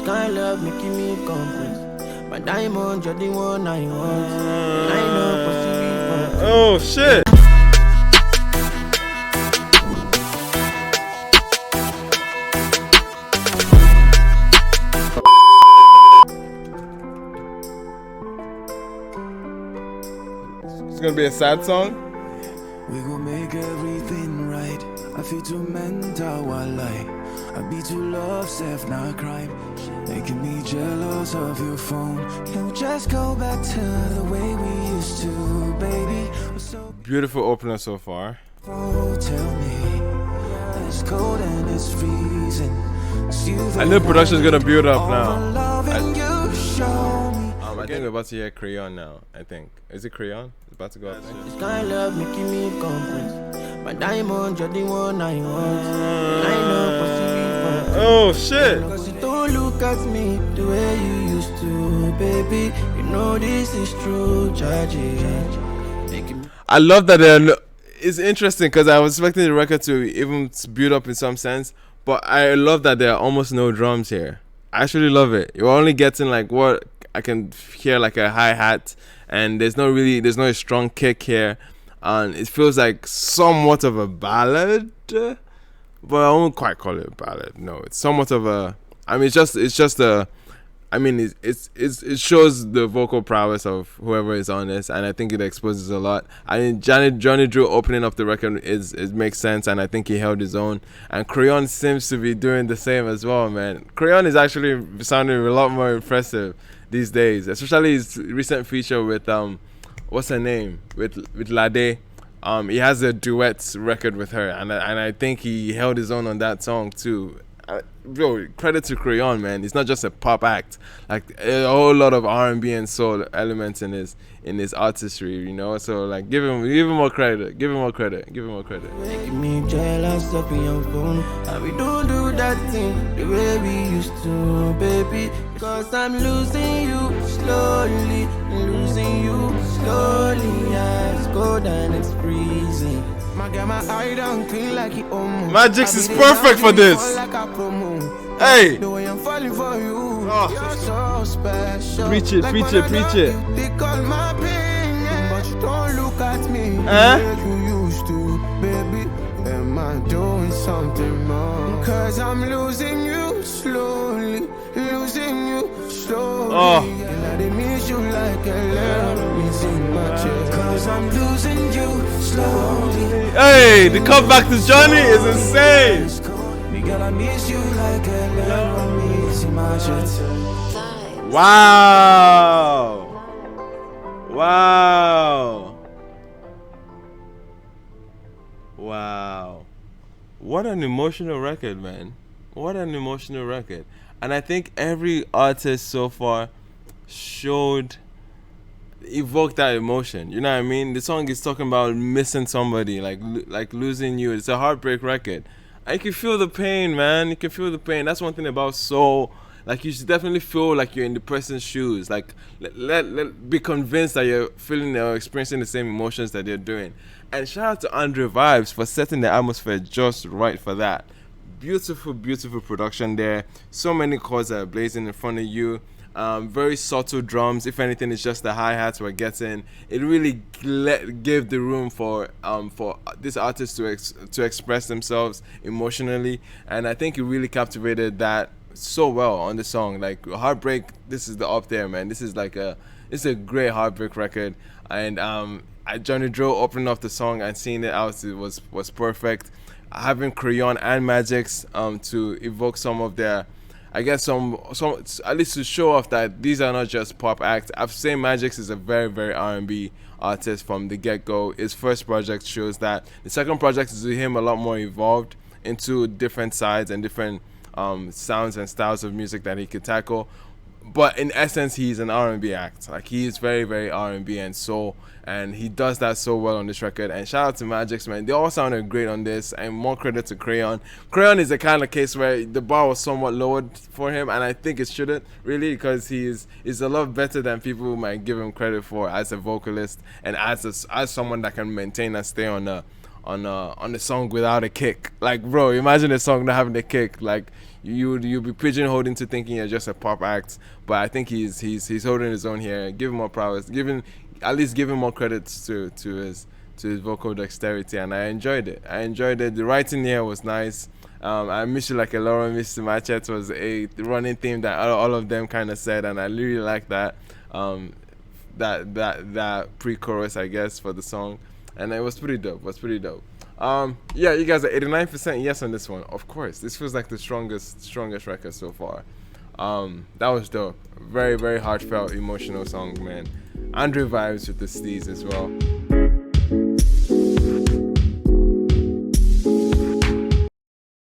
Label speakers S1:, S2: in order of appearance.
S1: kind of love making me complete. My diamond, you're the one I want. I know possibly.
S2: Oh shit! It's gonna be a sad song.
S1: We gon' make everything right. I feel too mental while I be too love, self, not crime. Making me jealous of your phone. Can we just go back to the way we used to, baby? So
S2: Beautiful opener so far.
S1: oh, tell me that it's cold and it's freezing.
S2: I know production's gonna build up now. I think we're about to hear Crayon now. I think. Is it Crayon? It's about to go up.
S1: This kind of love making me complete. My diamond, you're the one I want. I know possibly.
S2: Oh shit!
S1: Cause you don't look at me the way you used to, baby. You know this is true,
S2: I love that they're. It's interesting because I was expecting the record to even build up in some sense, but I love that there are almost no drums here. I actually love it. You're only getting like what I can hear, like a hi-hat, and there's no strong kick here, and it feels like somewhat of a ballad, but I won't quite call it a ballad. No, it's somewhat of a. I mean, it's just a. I mean, it shows the vocal prowess of whoever is on this, and I think it exposes a lot. I mean, Johnny Drille opening up the record it makes sense, and I think he held his own. And Crayon seems to be doing the same as well, man. Crayon is actually sounding a lot more impressive these days, especially his recent feature with what's her name, with Lade. He has a duet record with her, and I think he held his own on that song too. Bro, credit to Crayon, man. It's not just a pop act. Like a whole lot of R&B and soul elements in his artistry, you know. So like, give him more credit. Give him more credit.
S1: Making me jealous of your phone. And we don't do that thing the way we used to, baby. Cause I'm losing you slowly, as cold and it's freezing.
S2: Magixx is perfect for this. Hey! Oh. Preach it.
S1: But you don't look at me you used to, baby. Am I doing something wrong? Cause I'm losing you slowly.
S2: Oh.
S1: And I didn't miss you like a little in my chest. Cause I'm losing you slowly.
S2: Hey, the comeback to Johnny is insane.
S1: Girl, I miss you like a little in my chest.
S2: Wow. What an emotional record, man. What an emotional record. And I think every artist so far evoked that emotion. You know what I mean? The song is talking about missing somebody, like losing you. It's a heartbreak record. And you can feel the pain, man. You can feel the pain. That's one thing about soul. Like, you should definitely feel like you're in the person's shoes. Like, be convinced that you're feeling or experiencing the same emotions that they're doing. And shout out to Andre Vibes for setting the atmosphere just right for that. Beautiful production there. So many chords that are blazing in front of you. Very subtle drums. If anything, it's just the hi-hats we're getting. It really gave the room for this artist to express themselves emotionally, and I think it really captivated that so well on the song. Like, Heartbreak, this is the up there, man. This is a great heartbreak record, and Johnny Drille opening up the song and seeing it out, it was perfect. Having Crayon and Magixx to evoke some of their, I guess some at least to show off that these are not just pop acts. I've seen Magixx is a very, very R&B artist from the get-go. His first project shows that. The second project is him a lot more evolved into different sides and different sounds and styles of music that he could tackle. But in essence, he's an R&B act. Like, he is very, very R&B and soul, and he does that so well on this record. And shout out to Magixx, man. They all sounded great on this, and more credit to Crayon. Crayon is the kind of case where the bar was somewhat lowered for him, and I think it shouldn't, really, because he's a lot better than people might give him credit for as a vocalist and as someone that can maintain and stay on on the song without a kick. Like, bro, imagine a song not having a kick. Like, you'll be pigeonholed into thinking you're just a pop act. But I think he's holding his own here. Give him more prowess. At least give him more credits to his vocal dexterity, and I enjoyed it. The writing here was nice. I Miss You Like a Laurel, Miss Machete was a running theme that all of them kind of said, and I really like that. That pre-chorus, I guess, for the song, and it was pretty dope. Yeah, you guys are 89% yes on this one. Of course, this feels like the strongest record so far. That was dope. Very, very heartfelt, emotional song, man. Andre vibes with the steez as well.